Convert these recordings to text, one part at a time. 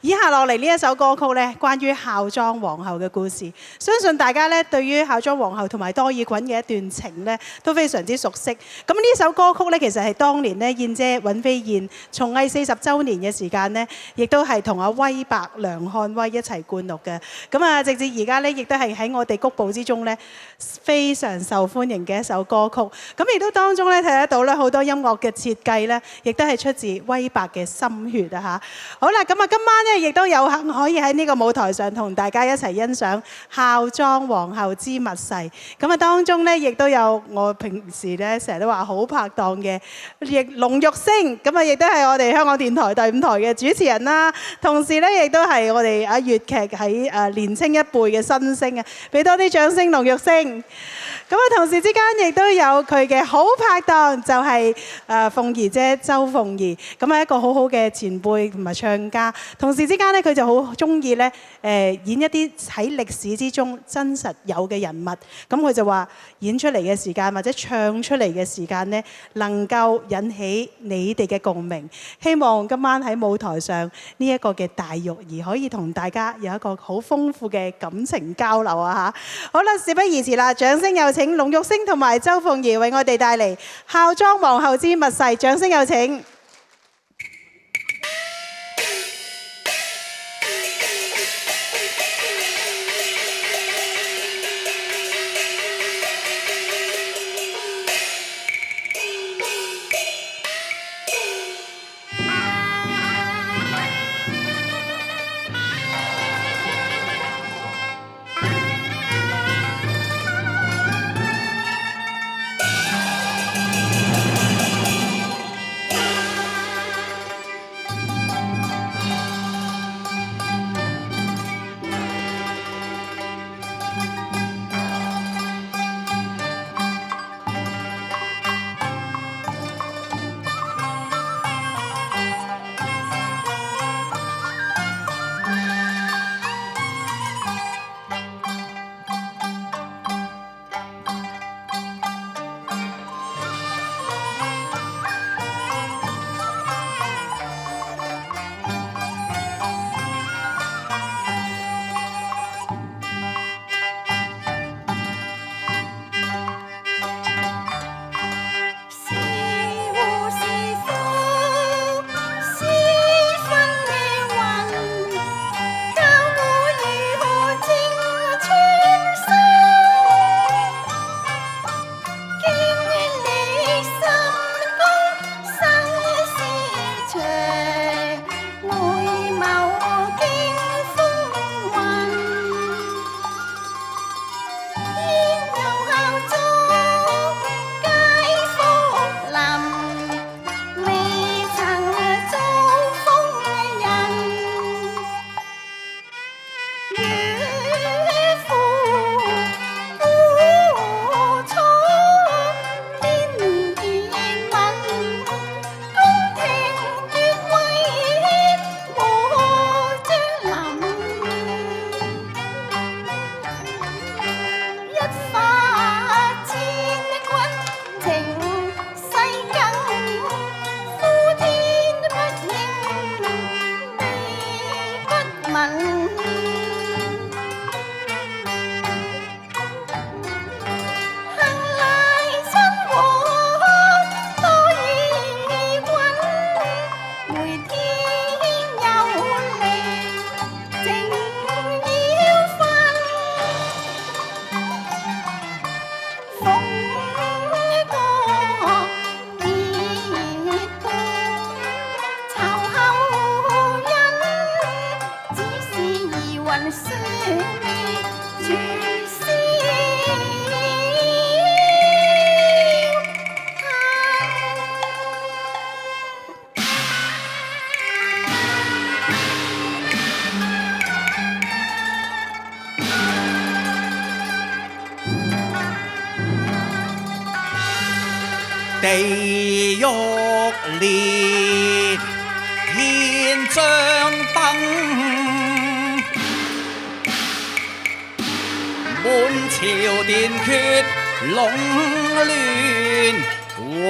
以下落嚟呢一首歌曲咧，關於孝莊皇后嘅故事，相信大家咧對於孝莊皇后同埋多爾袞嘅一段情咧都非常之熟悉。咁呢首歌曲咧，其實係當年咧燕姐尹飛燕從藝40週年嘅時間咧，亦都係同阿威伯梁漢威一齊灌錄嘅。咁啊，直至而家咧，亦都係喺我哋谷部之中咧非常受歡迎嘅一首歌曲。咁亦都當中咧睇得到咧好多音樂嘅設計咧，亦都係出自威伯嘅心血啊嚇！好啦，咁啊今晚咧亦都有幸可以喺呢個舞台上同大家一齊欣賞孝莊皇后之密誓。咁啊當中咧亦都有我平時咧成日都話好拍檔嘅龍玉星，咁啊亦都係我哋香港電台第5台嘅主持人啦。同時咧亦都係我哋粵劇喺年青一輩嘅新星啊！俾多啲掌聲龍玉星。咁啊同時之間亦都有佢嘅好拍檔，就係鳳儀姐周鳳儀。咁係一個好好嘅前輩同埋唱家。同時之間咧，佢就好中意咧演一啲喺歷史之中真實有嘅人物。咁佢就話演出嚟嘅時間或者唱出嚟嘅時間咧，能夠引起你哋嘅共鳴。希望今晚喺舞台上呢一個嘅大玉兒可以同大家有一個好豐富嘅感情交流啊嚇！好啦，事不宜遲啦，掌聲有請龍玉星同埋周鳳儀為我哋帶嚟孝莊皇后之密誓，掌聲有請。地獄烈，天將崩，滿朝殿闕隴亂雲。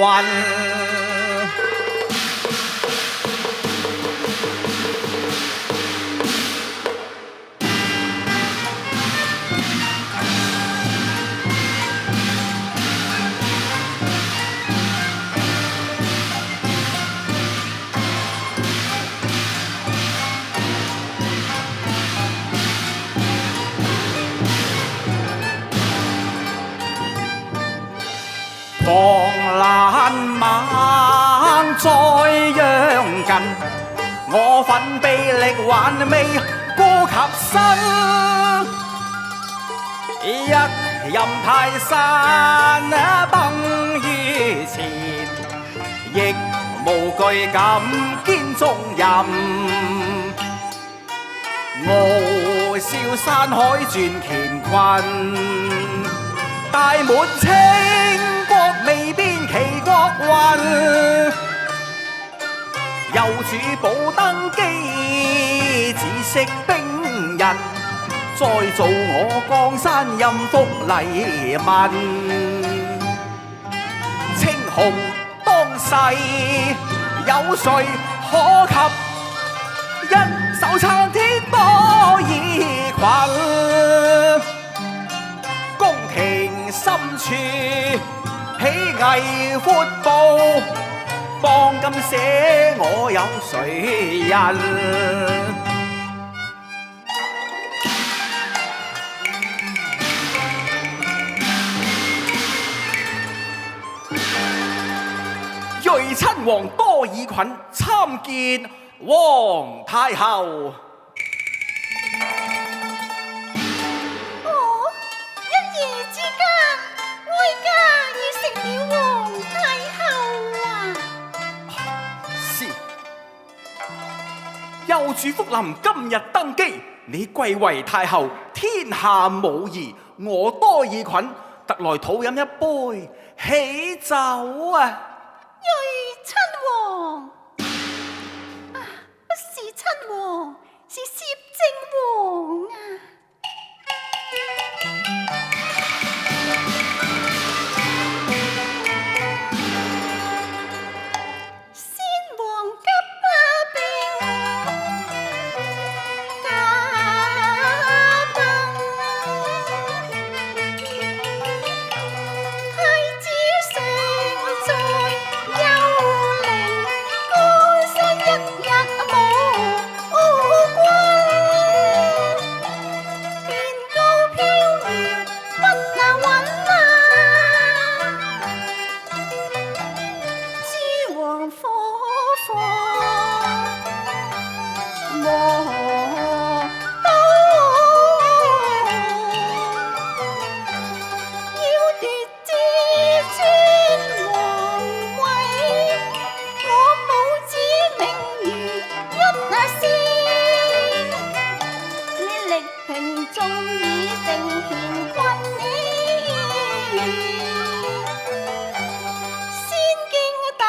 爛漫在央近，我奮臂力還未過及身，一任泰山崩於前，亦無懼敢肩中任。傲笑山海轉乾坤，大滿清國未變其國運。幼主寶登基，只識兵刃，再造我江山任福黎民。青紅當世，有誰可及？一手撐天多爾袞，宮廷深處起藝闊步，當今寫我有誰人？睿親王多爾袞參見皇太后。一夜之間，哀家已成了皇太后啊！是，幼主福臨今日登基，你貴為太后，天下無疑。我多爾袞特來討飲一杯喜酒啊！睿親王，不是親王，是攝政王啊！先王急病，駕崩，太子尚在幽靈，江山一日無君，天高飄搖不能穩啊！諸王火火磨刀，要奪至尊皇位，我母子名如一線，你力平眾已定乾坤，先敬帝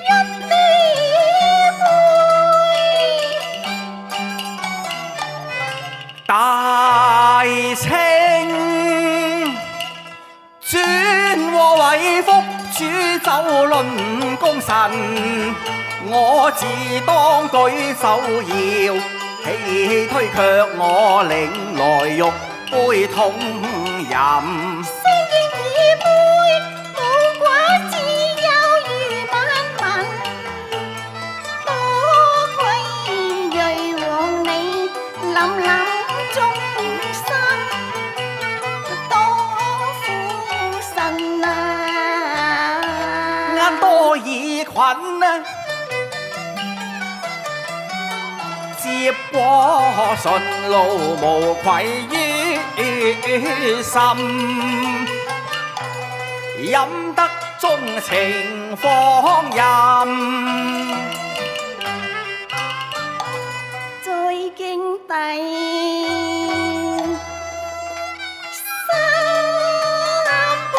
一呢杯。大清尊和偉福煮酒論功臣，我自當舉酒要，氣推卻我領來玉杯痛飲。先敬二杯，無寡只有餘萬民。多虧睿皇你臨臨終身，當父神啊！啱多爾袞啊，接過順路無愧於心，飲得鍾情芳飲。再敬帝三杯，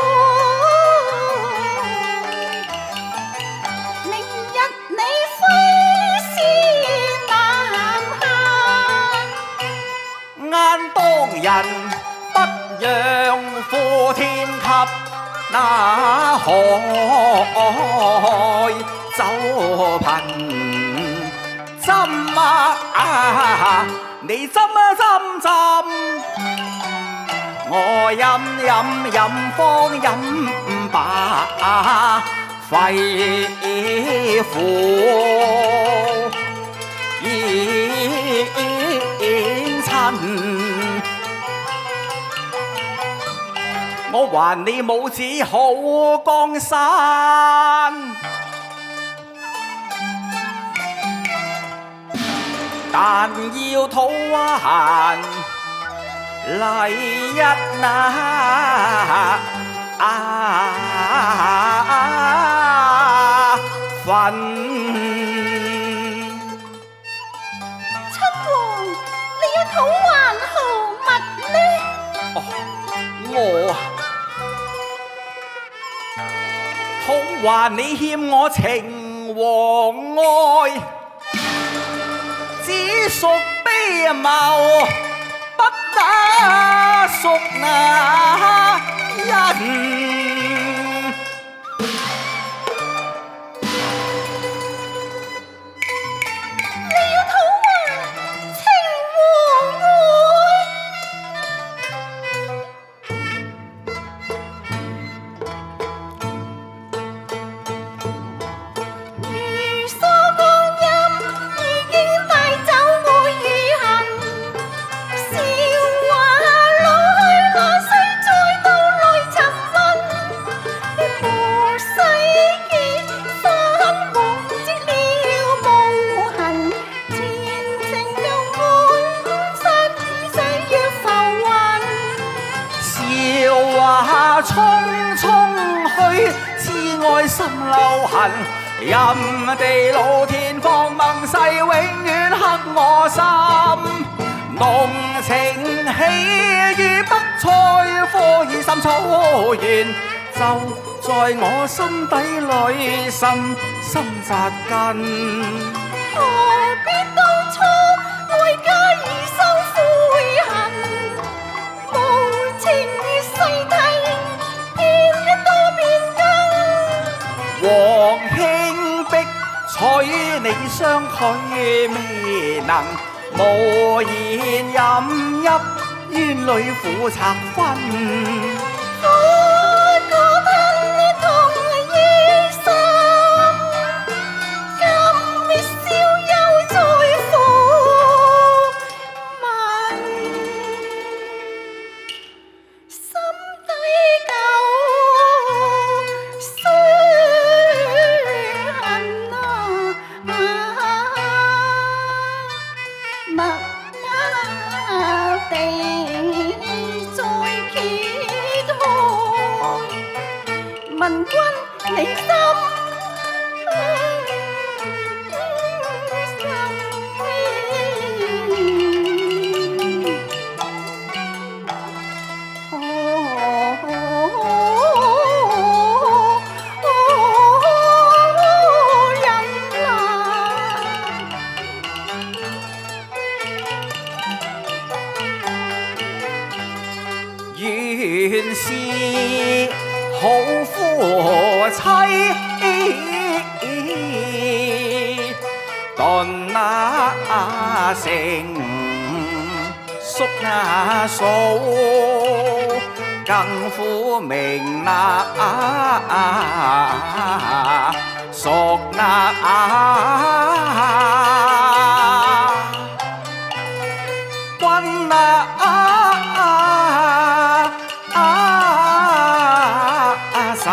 明日你揮師南下，啱當人不讓負天給，那海酒貧斟啊，你斟啊斟斟，我飲飲飲方飲罷肺腑煙親。我還你母子好江山，但要討還禮一份。親王，你要討還何物呢？我討還你欠我情和愛，只屬卑謀，不得屬那人。匆匆去，痴愛心留痕，任地老天荒盟誓，永遠刻我心。濃情喜於北塞科爾森草原，就在我心底裏深深扎根。何必當初愛家已生悔恨，無情世態王兄逼取你相許未能，無言飲泣冤侶苦拆分。問君你心原是好夫妻頓那城宿那數，更苦名那屬那君神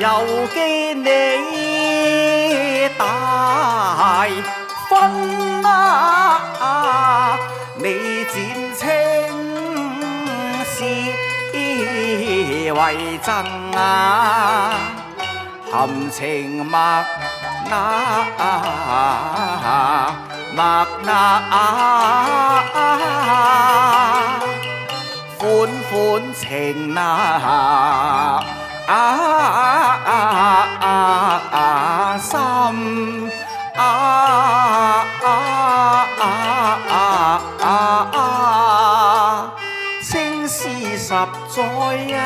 又見你大婚啊，你剪青絲為真啊，含情脈款款情深青絲十載啊，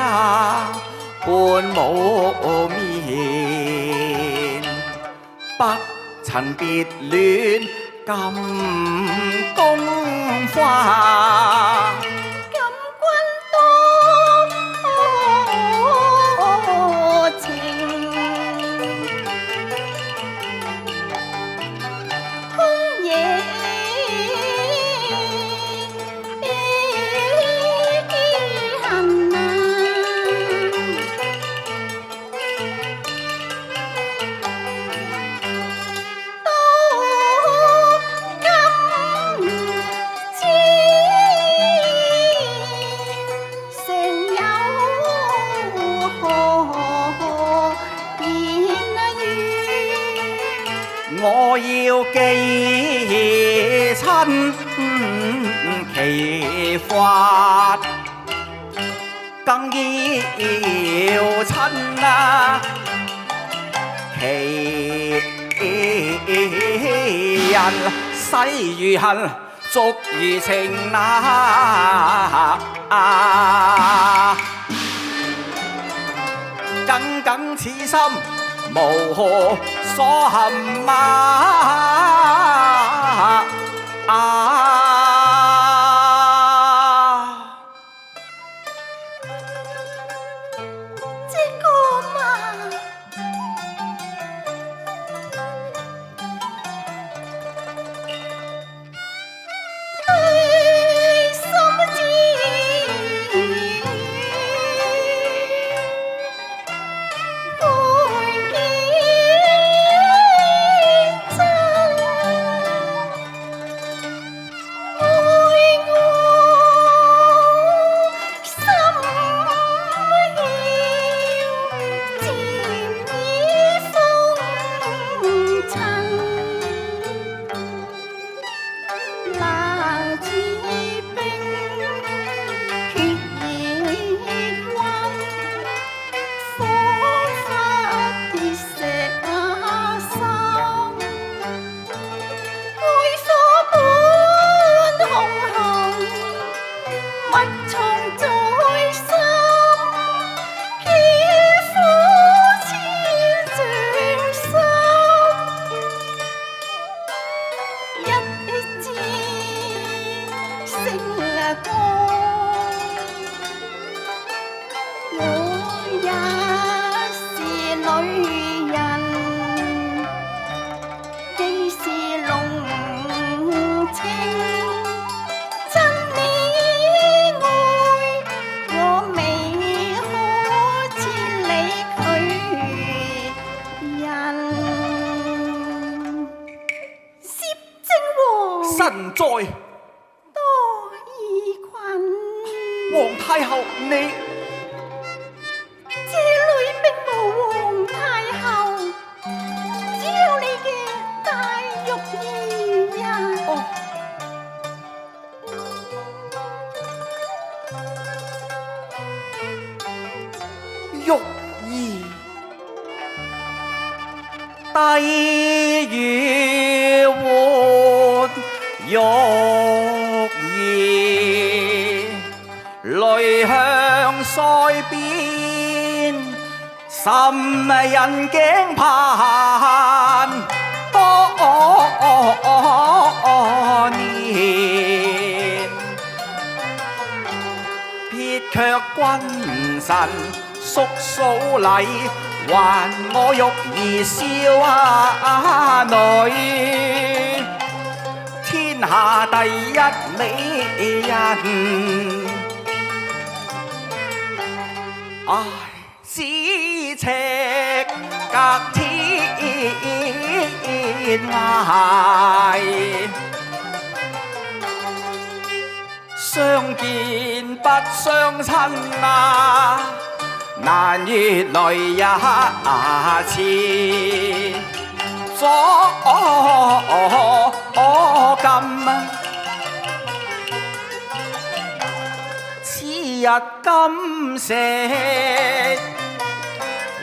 伴無眠，不曾別戀咁宮花。我要記親其法，更要親其人，誓如恨，續如情耿耿此心無所含身在多疑群，皇太后你這裏並無皇太后，只有你嘅大玉兒呀。哦，玉兒低語喚玉兒，淚向腮邊，心人頸盼多年，撇卻君臣叔嫂禮，還我玉兒少女，天下第一美人。唉，咫尺隔天涯，相見不相親啊，難越淚也似左金。此日金石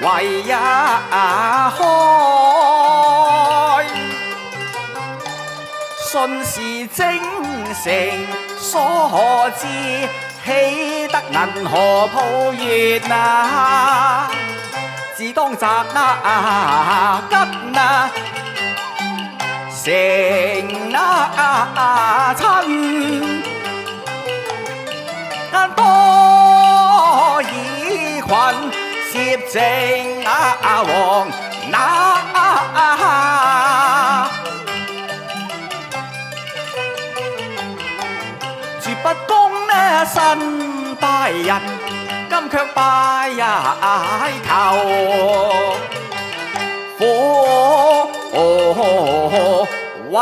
為一開，信是精誠所致，豈得銀河抱月啊！只當擇吉成親。多以群攝政王絕不公身拜人，今卻拜求火雲。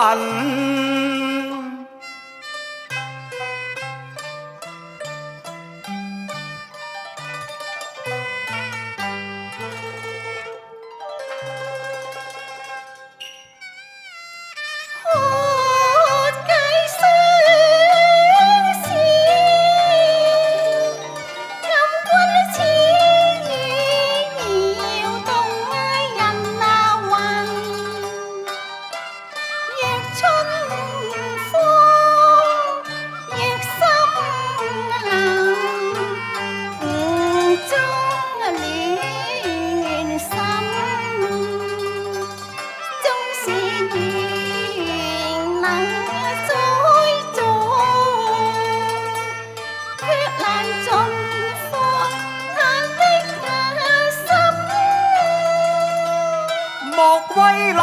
莫為流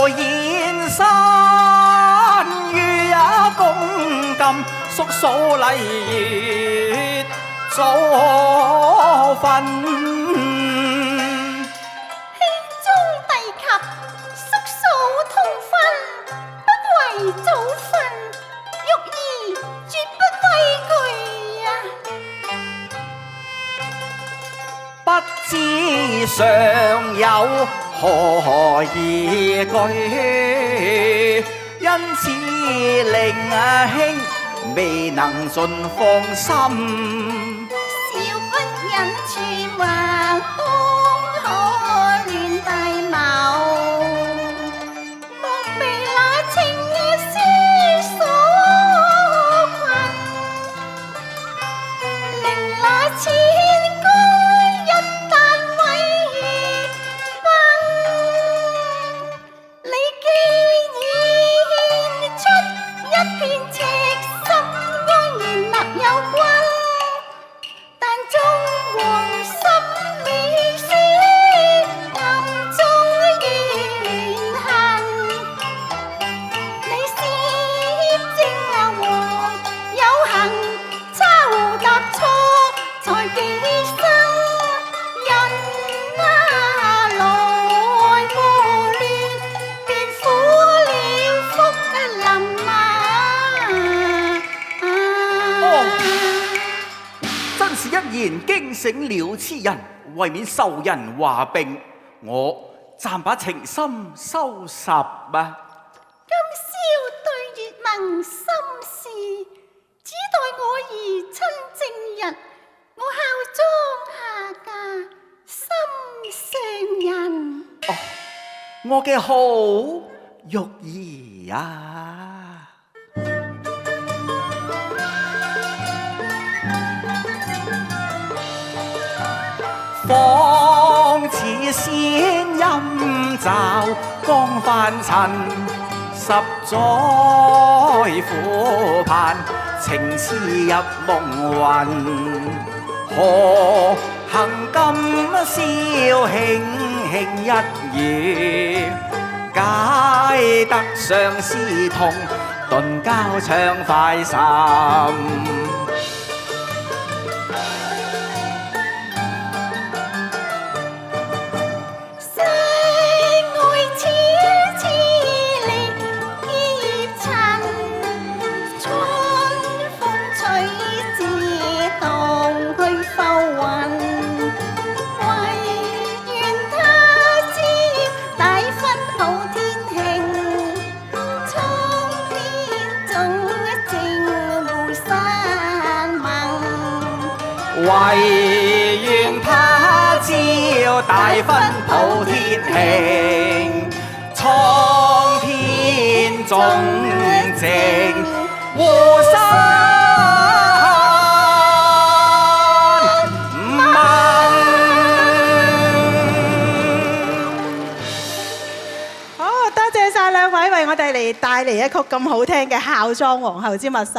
言山於公金，叔嫂禮月早分。兄終弟及，叔嫂同分，不為早分，玉兒絕不畏懼啊！不知上有何依據？因此令兄未能盡放心。小不忍處橫空可亂大謀，莫被那情絲所困，令那千鈞一旦毀於崩。你既已獻出一片赤心，安然立有君，但中皇心未死，暗中怨恨。你攝政王有幸抄答錯，才寄生人來禍亂，便苦了福臨真是一言驚醒了痴人，為免受人話並，我暫把情深收拾啊！今宵對月盟心事，只待我兒親正日，我孝莊下嫁心上人。我嘅好玉兒啊！仿似仙音罩江帆塵，十載苦盼情痴入夢魂。何幸今宵輕輕一語，解得相思痛，頓交暢快心。唯願他朝大婚普天慶，蒼天種植湖山。多謝晒兩位為我哋帶嚟一曲咁好聽嘅《孝莊皇后之密誓》。